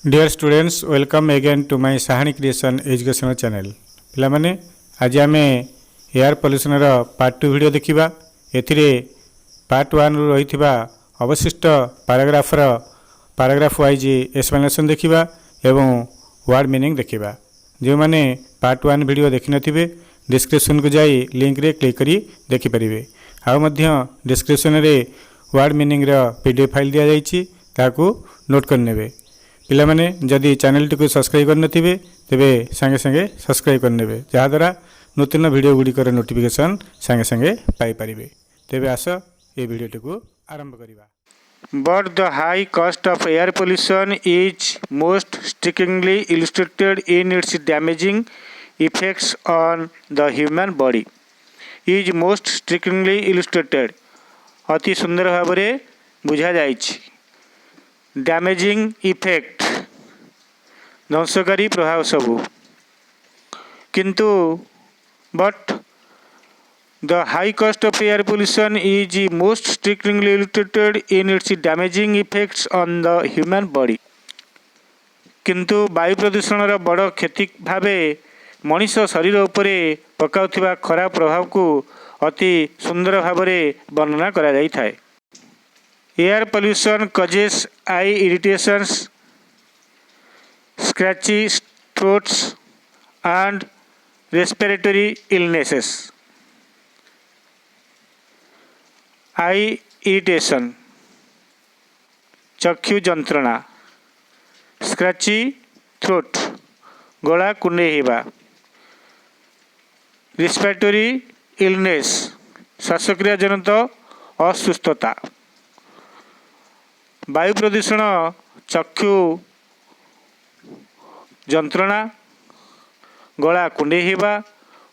Dear students, welcome again to my Sahani Creation Educational channel. पिलामाने आज आम air pollution part 2 video देखा। एथिरे part 1 रही अवशिष्ट पैराग्राफ वाइज एक्सप्लेनेशन देखा एवं वर्ड मीनिंग देखा। जो मैंने पार्ट 1 वीडियो देखि नथिबे डिस्क्रिप्शन को जाई लिंक रे क्लिक करी देखि परिबे। आ डिस्क्रिप्शन रे वर्ड मीनिंग रा पीडीएफ फाइल दिया जाइछि, ताकू नोट कर नेबे। पिला माने जदि चैनल टी को सब्सक्राइब करन थिबे तेबे संगे संगे सब्सक्राइब करनेबे, जहा द्वारा नूतन वीडियो गुड़िकर नोटिफिकेशन संगे संगे पाई परिबे। तेबे आस ए वीडियो टी को आरंभ करिबा। But the high cost of air pollution is most strikingly illustrated in its damaging effects on the human body. Is most strikingly illustrated अति सुंदर भाव में बुझा जाइछि। डैमेजिंग इफेक्ट ध्वंसकारी प्रभाव सबू, किंतु but the high cost of air pollution is most strictly illustrated in its damaging effects on the human body. किंतु वायु प्रदूषण बड़ क्षति भावे मनीष शरीर उपरे पकाउथिबा खराब प्रभाव को अति सुंदर भाव में वर्णना करा जाई थाए। Air pollution causes I irritations, scratchy throats and respiratory illnesses. I irritation चक्षु जंत्रणा, स्क्रैची थ्रोट गला कुंडे होगा, रेस्पिरेटरी इलनेस श्वासक्रिया जनित असुस्थता। वायु प्रदूषण चक्षु जंत्रणा, गला कुंडे होगा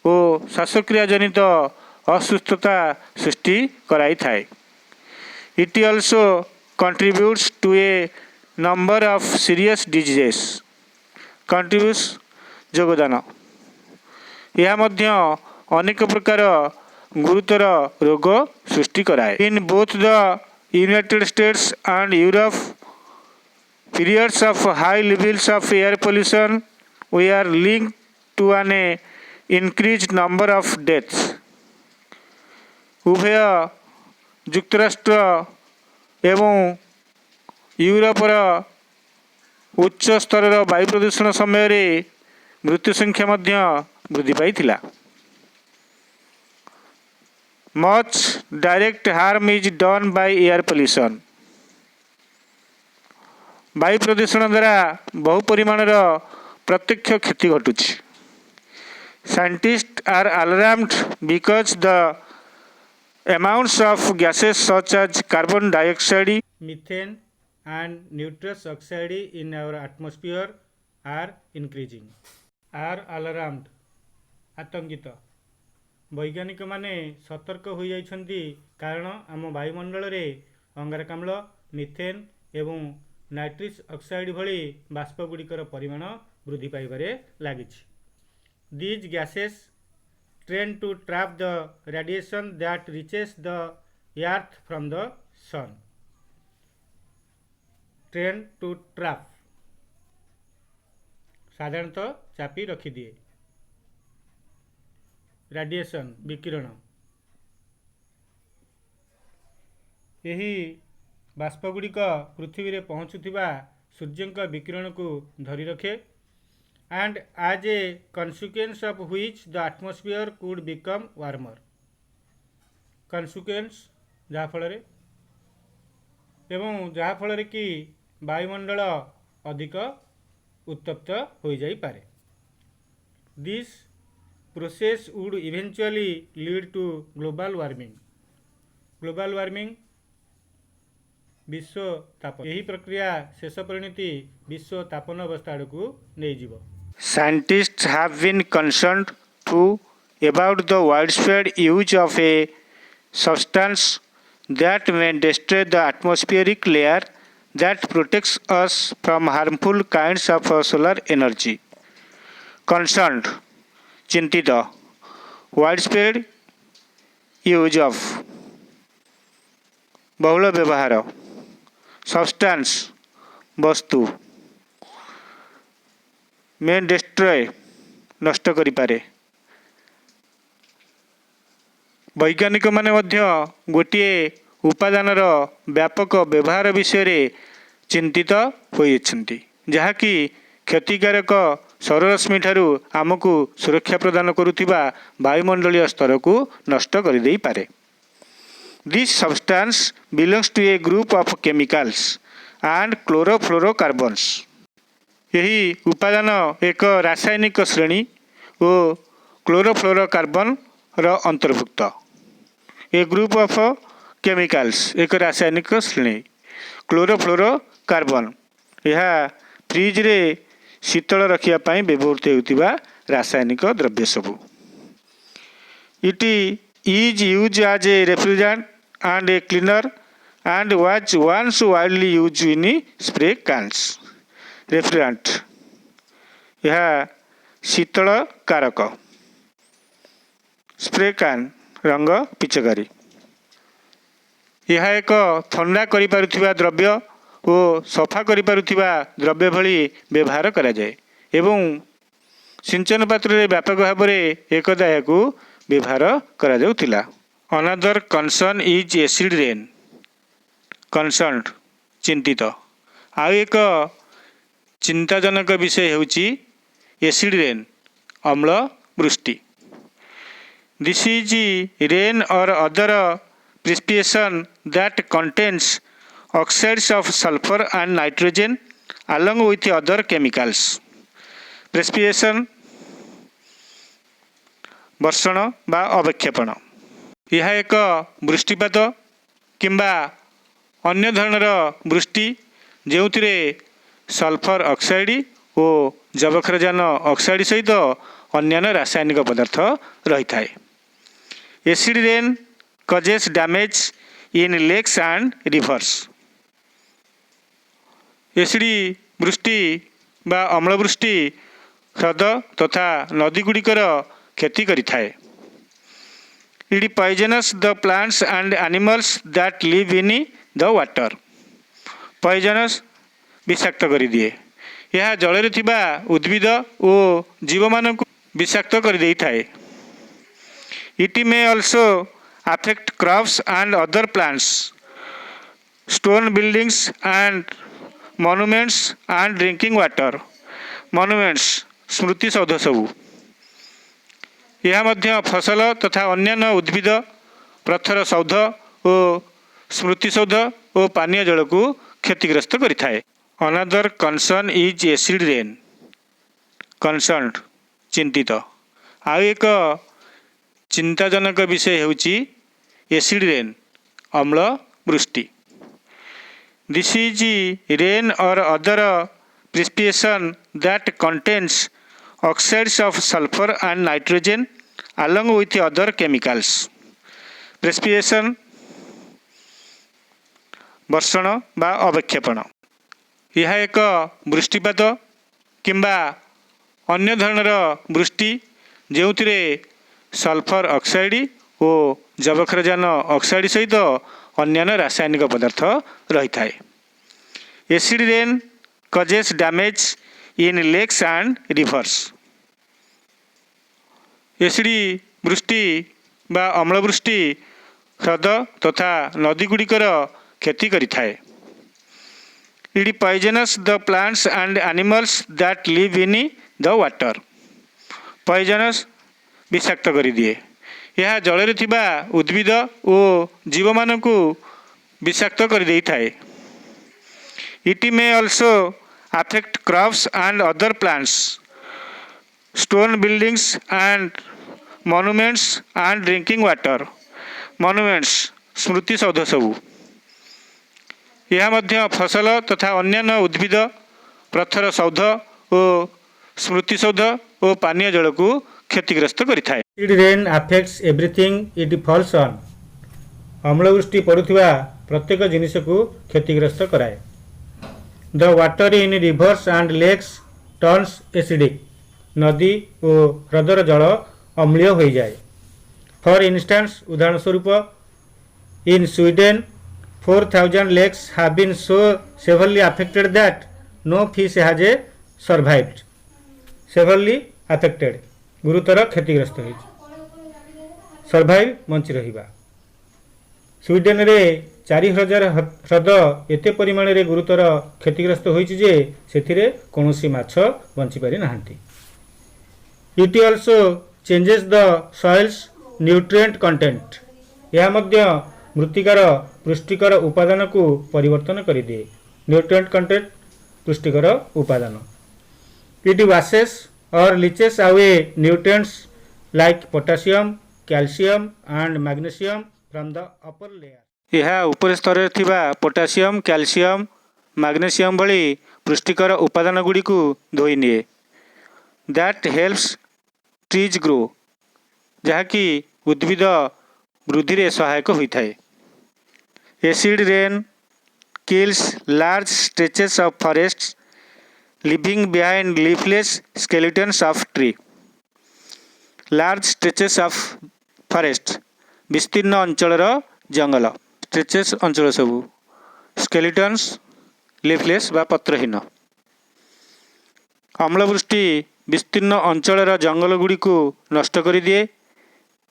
और श्वासक्रिया जनित असुस्थता सृष्टि कराई थाए। It also contributes to a number of serious diseases. Contributes योगदान, यह मध्य अनेक प्रकार गुरुतर रोग सृष्टि कराए। In both the United States and Europe, periods of high levels of air pollution were linked to an increased number of deaths. उभय युक्तराष्ट्र एवं यूरोपर उच्च स्तर वायु प्रदूषण समय मृत्यु संख्या वृद्धि पाई। Much direct harm is done by air pollution. वायु प्रदूषण द्वारा बहु परिमाण प्रत्यक्ष क्षति घटुछि। Scientist are alarmed because the amounts of gases such as carbon dioxide, methane and nitrous oxide in our atmosphere are increasing. Are alarmed आतंकित। वैज्ञानिक माने सतर्क हो जाइछन्ति, कारण आम वायुमंडल रे अंगारकाम्ल, मिथेन एवं नाइट्रस ऑक्साइड भली बाष्प गुड़िकर परिमाण वृद्धि पाइबारे लागिछि। These gases tend to trap the radiation that reaches the earth from the sun. Tend to trap साधारणतः चापी रखी दिए। रेडिएशन विकिरण, यही बाष्पगुड़िक पृथ्वी रे पहुँचुवा सूर्य विकिरण को धरी रखे। And as a consequence of which the atmosphere could become warmer. Consequence जहाँफल एवं जहाँफल कि वायुमंडल अधिक उत्तप्त हो जाई पारे। This process would eventually lead to global warming. Global warming विश्व तापन, यही प्रक्रिया शेष परिणति विश्व तापन अवस्था को नहीं जीव। Scientists have been concerned too about the widespread use of a substance that may destroy the atmospheric layer that protects us from harmful kinds of solar energy. Concerned चिंतित, widespread use of बहुल व्यवहार, substance वस्तु, मे destroy नष्ट करिपारे। वैज्ञानिक माने मध्य गोटे उपादानर व्यापक व्यवहार विषय चिंतित होइछन्ति, जहाँकि क्षतिकारक सौररश्मि ठारू आमको सुरक्षा प्रदान करुथिबा वायुमंडलीय स्तर को नष्ट कर देई पारे। This substance belongs to a group of chemicals and chlorofluorocarbons. यही उपादान एक रासायनिक श्रेणी और क्लोरोफ्लोरोकार्बन रो अंतर्भुक्त। ए ग्रुप ऑफ केमिकल्स एक रासायनिक श्रेणी, क्लोरोफ्लोरोकार्बन यह फ्रिज रे शीतल रखिया पाई व्यवहृत होतिबा रासायनिक द्रव्य सबु। It is use as a refrigerant and a cleaner and was once widely use in spray cans. Refrigerant यह शीतल कारक, स्प्रे कैन रंग पिचकारी यह एक ठंडा करिपारुथिबा द्रव्य और सफा करिपारुथिबा द्रव्य भली व्यवहार करा जाए एवं सिंचन पात्र रे व्यापक भाव में एकदा याकू व्यवहार करा जाउथिला। Another concern is acid rain. Concern चिंतित। आउ एक चिंताजनक विषय होउची एसिड रेन अम्ल वृष्टि। दिस इज रेन और other precipitation that contains oxides of sulfur and nitrogen along with other chemicals. Precipitation वर्षण बा अवक्षेपण यह एक वृष्टिपात किंबा अन्य धरणर वृष्टि जो सल्फर ऑक्साइड और जबक्षारजान ऑक्साइड सहित अन्य रासायनिक पदार्थ रही था। Acid rain causes damage in lakes and rivers। Acid वृष्टि बा अम्ल वृष्टि ह्रद तथा नदी गुड़िकर क्षति करिथाए। It poisons the plants and animals that live in the water. Poisons विषाक्त कर दिए। यह जल रे थिबा उद्भिद और जीव मानक विषाक्त कर देई थाए। It may also affect crops and other plants, stone buildings and monuments and drinking water। monuments स्मृति सौध सबू यह मध्य फसल तथा अन्य उद्भिद प्रथर सौध और स्मृति सौध और पानीय जल को क्षतिग्रस्त करिथाए। Another concern is acid rain. Concern चिंतित। आउ एक चिंताजनक विषय होउची एसिड रेन अम्ल वृष्टि। दिस इज रेन और other precipitation that contains oxides of sulfur and nitrogen along with other chemicals। precipitation वर्षण बा अवक्षेपण यह एक वृष्टिपात किंबा अन्य धरणर वृष्टि जो सल्फर ऑक्साइड और जबक्षारजान ऑक्साइड सहित अन्य रासायनिक पदार्थ रही था। Acid rain causes damage in lakes and rivers। Acid वृष्टि बा अम्ल वृष्टि ह्रद तथा नदी गुड़िकर क्षति करिथाए। It poisons the plants and animals that live in the water. Poisons विषाक्त कर दिए। यह जल रे थिबा उद्भिद और जीव मानक विषाक्त कर देई थाए। It may also affect crops and other plants, stone buildings and monuments and drinking water। monuments स्मृति सौध सबू यह मध्य फसल तथा अन्य उद्भिद प्रथर सौध और स्मृति सौध और पानीय जल को क्षतिग्रस्त करिथाए। Acid rain affects everything it falls on. अम्लवृष्टि पड़ुथिबा प्रत्येक जिनिस को क्षतिग्रस्त कराए। The water in rivers and lakes turns acidic. नदी और ह्रदर जल अम्लीय हो जाए। फॉर इंस्टेंस उदाहरण स्वरूप in Sweden 4000 lakes have been so severely affected that no fish has a survived. Severely affected गुरुतर क्षतिग्रस्त हो सर्वाइव बंची रहिबा। स्वीडेन रे 4000 ह्रद एते परिमाण रे गुरुतर क्षतिग्रस्त होइछि जे सेथिरे कोनोसी माछ बंची पारि नाहांती। It also changes the soil's nutrient content यह मध्य मृत्तिकार पुष्टिकर उपादान को परिवर्तन कर दिए। न्यूट्रिएंट कंटेंट पुष्टिकर उपादान। इट वाशेस और leches away nutrients like potassium calcium and magnesium from the upper layer. यह ऊपर स्तर थिबा पोटासियम कैल्शियम मैग्नीशियम भली पुष्टिकर उपादान गुडी को धोई निए। दैट हेल्प्स ट्रीज ग्रो जहाँकि उद्भिद वृद्धि रे सहायक होता है। Acid rain kills large stretches of forests living behind leafless skeletons of tree. Large stretches of forest विस्तीर्ण अंचलर जंगल स्ट्रेचेस अंचल सबू स्केलेटन्स लीफलेस बा पत्रहीन। अम्लवृष्टि विस्तीर्ण अंचलर जंगल गुड़ी को नष्ट कर दिए।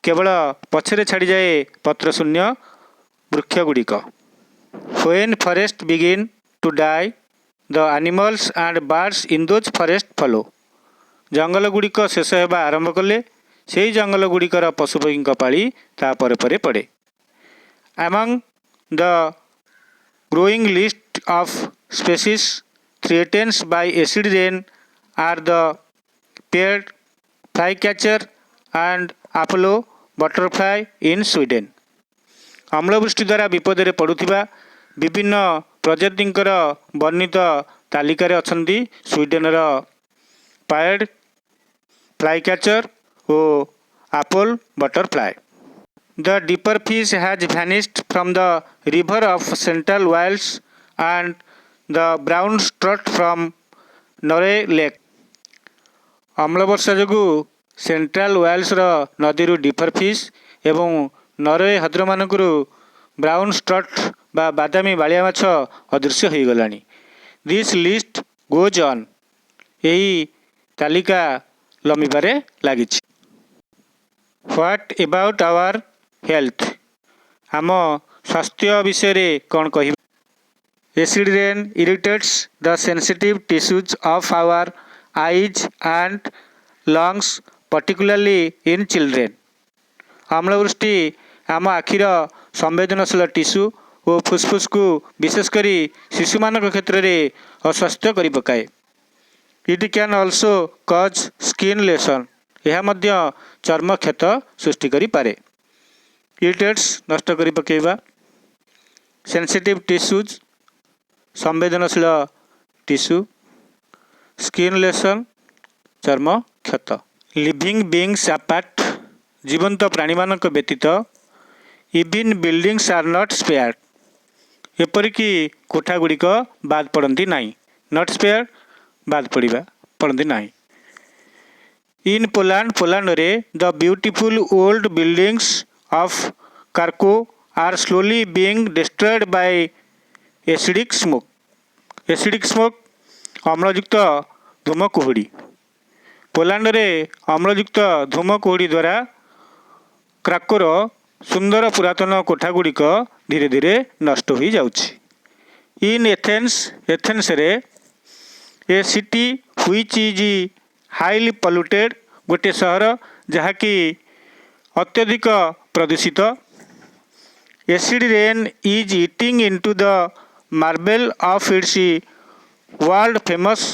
केवल पछरे छाड़ी जाए पत्र शून्य वृक्ष गुड़िक। When forest begin to die the animals and birds in those forest follow. जंगल गुड़िक शेष होगा आरंभ कले से जंगल गुड़िकर पशुपक्षी पाली ता परे परे पड़े। Among the growing list of species threatens by acid rain are the pied flycatcher and Apollo butterfly in Sweden. अम्लवृष्टि द्वारा विपद में पड़ुथिबा विभिन्न प्रजातिंकर वर्णित तालिकार अछंती स्वीडेनर पायड फ्लाईकैचर और Apollo butterfly. The dipper fish has vanished from the river of central Wales and the brown trout from Norway lake. अम्ल वर्षा जो सेंट्रल वेल्स नदी डीपर फिश एवं नॉर्वे हद्र मानक ब्राउन स्ट्रट बा बादामी बालिया माछ अदृश्य हो गलानी। दिस लिस्ट गोज ऑन यही तालिका लंबिबारे लगी। व्हाट अबाउट आवर हेल्थ आम स्वास्थ्य विषय रे कौन कह। Acid rain irritates the sensitive tissues of our eyes and lungs particularly in children. अम्लवृष्टि आम आखिर संवेदनशील टिश्यू और फुसफुस को विशेषकर शिशु मान क्षेत्र में अस्वास्थ्य कर पकाए। इट कैन ऑल्सो कज स्किन लेसन यह मध्य चर्म क्षत सृष्टि करि पारे। इरिटेट्स नष्ट कर पकेबा। सेंसिटिव टिश्यूज संवेदनशील टिश्यू स्किन लेसन चर्म क्षत। लिविंग बीइंग्स अपार्ट जीवंत प्राणी मानक व्यतीत even buildings are not spared एपरिकी कोठा गुड़िक बाद पड़ती नहीं। नॉट स्पेयर्ड बाद पड़ती नहीं। इन पोलैंड रे the beautiful old buildings of Krakow are slowly being destroyed by acidic smoke. Acidic smoke अम्लयुक्त धूमकुहुड़ी। पोलैंड रे अम्लयुक्त धूमकुहुड़ी द्वारा क्राकोर सुंदर पुरातन कोठा गुड़िक धीरे धीरे नष्ट हो जाउछि। इन एथेन्स रे a city which is highly polluted गोटे सहर जहाँकि अत्यधिक प्रदूषित। Acid rain is eating into the marble of its world famous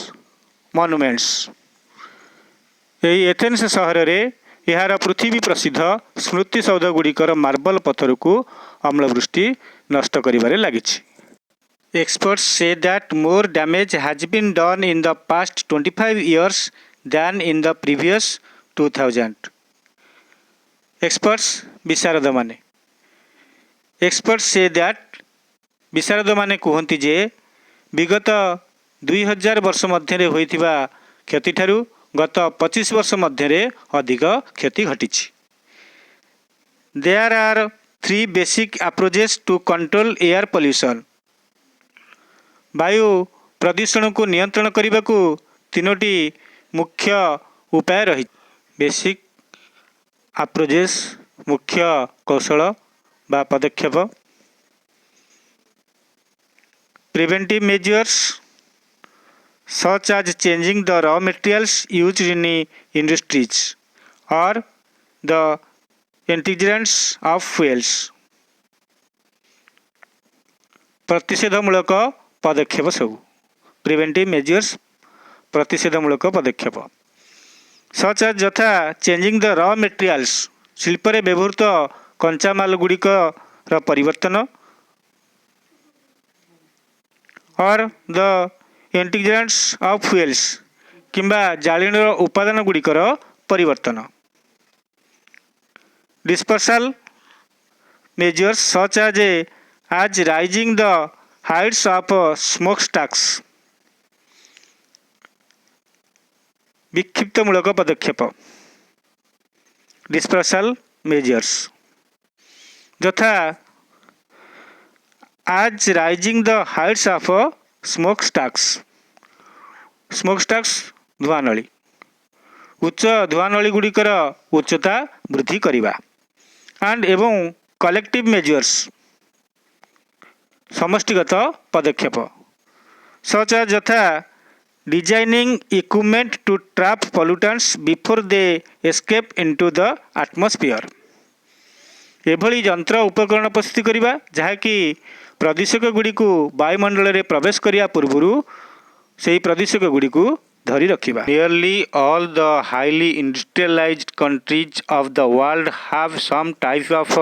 monuments. यही एथेन्स सहर रे यार पृथ्वी प्रसिद्ध स्मृति सौध गुड़िकर मार्बल पत्थर को अम्लवृष्टि नष्ट करिबारे लागिछि। Experts say that more damage has been done in the past 25 years than in the previous 2000। Experts विशारद माने। एक्सपर्ट्स से दैट विशारद माने कहती जे विगत 2000 वर्ष मध्य होइथिबा क्षति ठारू गत 25 वर्ष मध्य अधिक क्षति घटी। There are 3 basic approaches to control air pollution. वायु प्रदूषण को नियंत्रण करने को 3टी मुख्य उपाय रही बेसिक अप्रोचेस मुख्य कौशल बा पदक्षेप preventive measures such as changing the raw materials used in industries or the integrants of fuels प्रतिषेधमूलक पदक्षेप सब प्रिवेंटिव मेजर्स प्रतिषेधमूलक पदक्षेप सच एज यथा चेंजिंग द रॉ मेटेरियल्स शिल्प रे व्यवहृत कंचामाल गुड़िक परिवर्तन और द इंटीग्रेंट्स ऑफ फ्यूल्स किंबा जालिनीर उपादान गुड़िकर परिवर्तन dispersal measures such as rising the heights of smokestacks विक्षिप्तमूलक पदक्षेप डिस्पर्सल मेजर्स यथा आज rising the heights of smokestacks धुआनली उच्च धुआनली गुड़िकर उच्चता वृद्धि करवा एंड एवं कलेक्टिव मेजर्स समष्टिगत पदक्षेप सच एज यथा designing equipment to trap pollutants before they escape into the atmosphere एभली यंत्र उपकरण प्रस्तुत करवा जहाँकि प्रदूषक गुड़ी को वायुमंडल में प्रवेश करने पूर्व से प्रदूषक गुड़ी को धरी रखिबा nearly all the highly industrialised countries of the world have some type of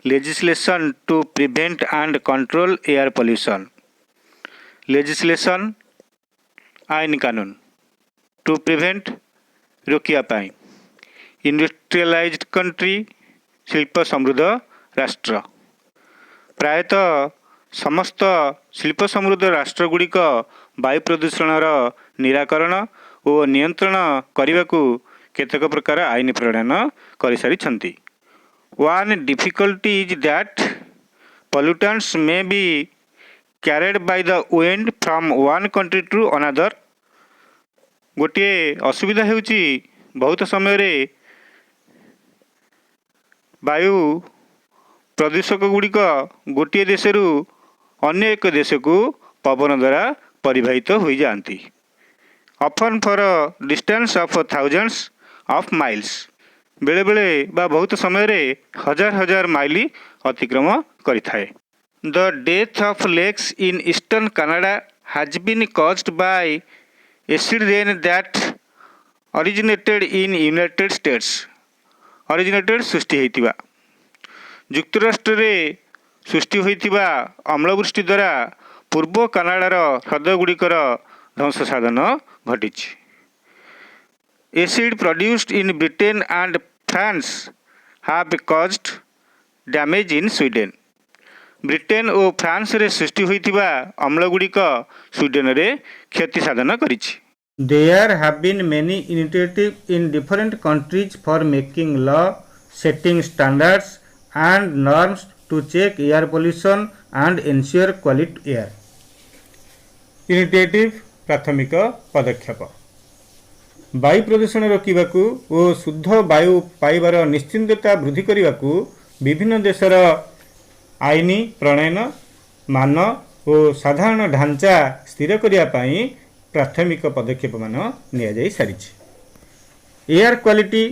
legislation to prevent and control air pollution legislation आईन कानून to prevent रोकिया पाई इंडस्ट्रियलाइज्ड कंट्री शिल्प समृद्ध राष्ट्र प्रायतः समस्त शिल्प समृद्ध राष्ट्रगुड़िक वायु प्रदूषणर निराकरण और नियंत्रण करने को केतक प्रकार आईन प्रणयन कर सारी One difficulty is that pollutants may be carried by the wind from one country to another. गोटे असुविधा हेउची बहुत समय रे वायु प्रदूषक गुड़िक गोटे देशरू अन्य एक देश को पवन द्वारा परिवाहित हो जाती often for a distance of thousands of miles बेले बेले बा बहुत समय रे हजार हजार माइल अतिक्रम करिथाए the death of lakes in eastern Canada has been caused by acid rain that originated in United States originated सृष्टि होइतिबा युक्तराष्ट्र रे सृष्टि होइतिबा अम्लवृष्टि द्वारा पूर्व कनाडार हृदय गुड़िकर ध्वंस साधन घटिछि Acid produced in Britain and France have caused damage in Sweden. Britain और फ्रांस रे सृष्टि होइतिबा अम्ल गुड़िक स्वीडेन रे क्षति साधन करिछि There have been many initiatives in different countries for making law, setting standards and norms to check air pollution and ensure quality air. Initiative प्राथमिक पदक्षेप वायु प्रदूषण रोकने और शुद्ध वायु पाइबार निश्चिंतता वृद्धि करने को विभिन्न देशर आईन प्रणयन मान और साधारण ढांचा स्थिर करने प्राथमिक पदक्षेप मान नि सारी air quality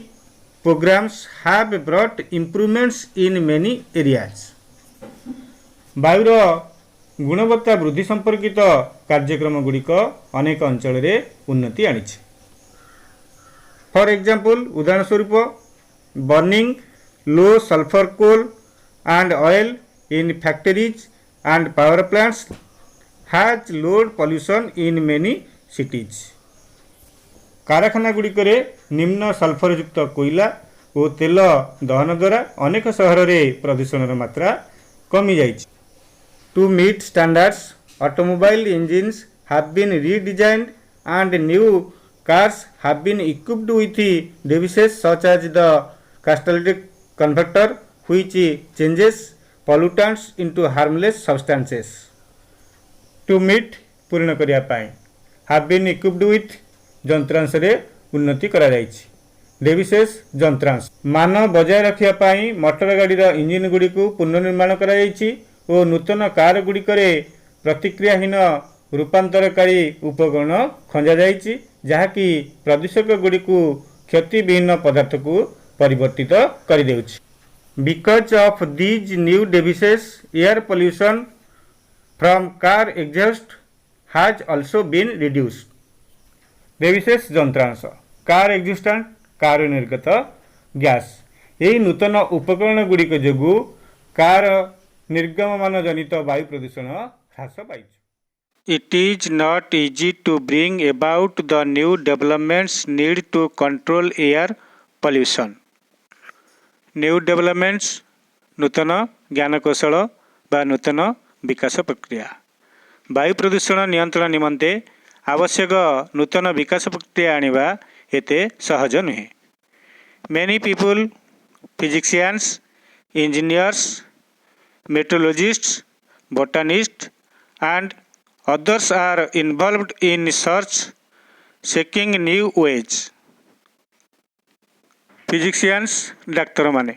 programmes have brought improvements in many areas वायुर गुणवत्ता वृद्धि संपर्कित कार्यक्रम गुड़िक अनेक अंचल उन्नति आनी फॉर एग्जांपल उदाहरण स्वरूप burning low sulphur coal and oil in factories and power plants has lowered pollution in many cities कारखाना गुड़िक निम्न सल्फर युक्त कोयला और तेल दहन द्वारा अनेक सहर में प्रदूषण मात्रा कमी जाइछि to meet standards automobile engines have been redesigned and new cars have been equipped with devices such as the catalytic converter which changes pollutants into harmless substances. To meet पूर्ण करिया पाई have been equipped with ଯନ୍ତ୍ରାଂଶ ରେ ଉନ୍ନତି करा जायछि। Devices ଯନ୍ତ୍ରାଂଶ मान बजाय रखिया पाई मोटर गाड़ी इंजिन गुड़ी को पुनर्निर्माण करा जायछि और नूतन कार गुड़िकरे प्रतिक्रियाहीन रूपांतरकारी उपकरण खंजा जायछि जहाँकि प्रदूषक गुड़ी को क्षतिविहीन पदार्थ को परिवर्तित कर देउछि। Because of these new devices air pollution from car exhaust has also been reduced. Devices यंत्रांश कार एग्जिस्टेंट कार निर्गत गैस यही नूतन उपकरण गुड़िक जोगु कार निर्गमन जनित वायु प्रदूषण ह्रास पाई। It is not easy to bring about the new developments need to control air pollution. New developments नूतन ज्ञान कौशल बा नूतन विकास प्रक्रिया वायु प्रदूषण नियंत्रण निमंते आवश्यक नूतन विकास प्रक्रिया आनिबा एते सहज नुहे। Many people, physicians, engineers, meteorologists, botanists and others are involved in search seeking new ways. Physicians doctor माने,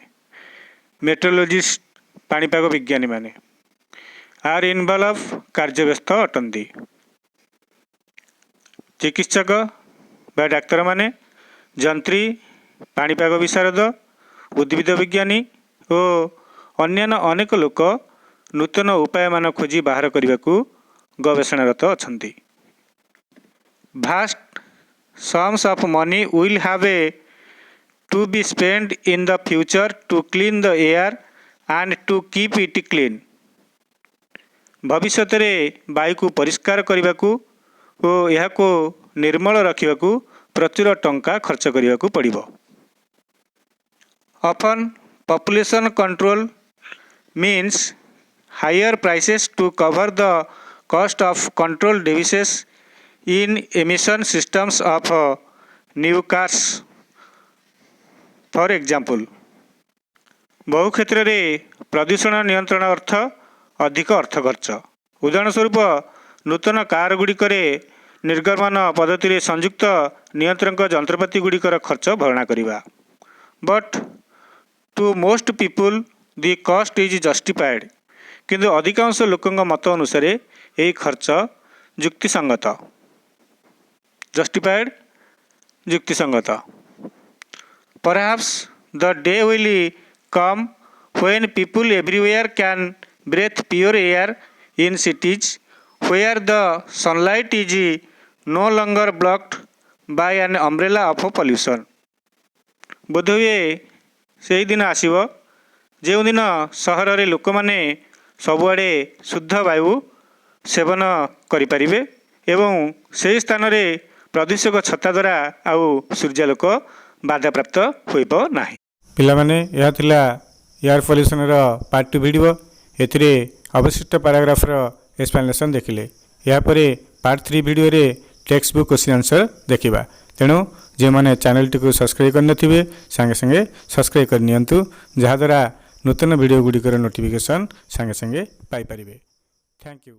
meteorologists पाणीपाग विज्ञानी माने आर इनवॉल्व कार्यव्यस्त अटंती। चिकित्सक बा डाक्तर माने जंत्री पाणीपाग विशारद उद्भिद विज्ञानी और अन्यान्य अनेक लोक नूतन उपाय मान खोजी बाहर करने को गवेषणारत अछंती। Vast sums of money will have to be spent in the future to clean the air and to keep it clean. भविष्य रे वायु को परिष्कार करने को और यह को निर्मल रखा को प्रचुर टंका खर्च करने को पड़िबो। Often population control means higher prices to cover the cost of control devices in emission systems of new cars. For example, बहु क्षेत्र में प्रदूषण नियंत्रण अर्थ अधिक अर्थ खर्च। उदाहरण स्वरूप नूतन कार गुड़िकर निर्गमन पद्धति संयुक्त नियंत्रक जंत्रपाति गुड़िकर खर्च भरणा करवा। But to most people the cost is justified किंतु अधिकांश लोकों मत अनुसार यही खर्च युक्तिसंगत। जस्टिफाइड युक्तिसंगत। Perhaps the day will come when people everywhere can breathe pure air in cities where the sunlight is no longer blocked by an umbrella of pollution. बोधहुए से दिन आसीबो जो दिन सहर रे लोक माने सबुआड़े शुद्ध वायु सेवन करिपारिबे एवं से स्थान रे प्रदूषक छता द्वारा आउ सूर्यालोक बाधा प्राप्त होइबो नाही। पिला माने या थिला एयर पोल्यूशन रो पार्ट 2 वीडियो एथिरे अवशिष्ट पैराग्राफर एक्सप्लेनेशन देखिले। यापर पार्ट 3 वीडियो रे टेक्स्ट बुक क्वेश्चन आंसर देखिबा। तेणु जे माने चैनल टी को सब्सक्राइब करन थिबे संगे संगे सब्सक्राइब कर नियंतु जहा द्वारा नूतन वीडियो गुडी कर नोटिफिकेशन संगे संगे पाई परिबे। Thank you.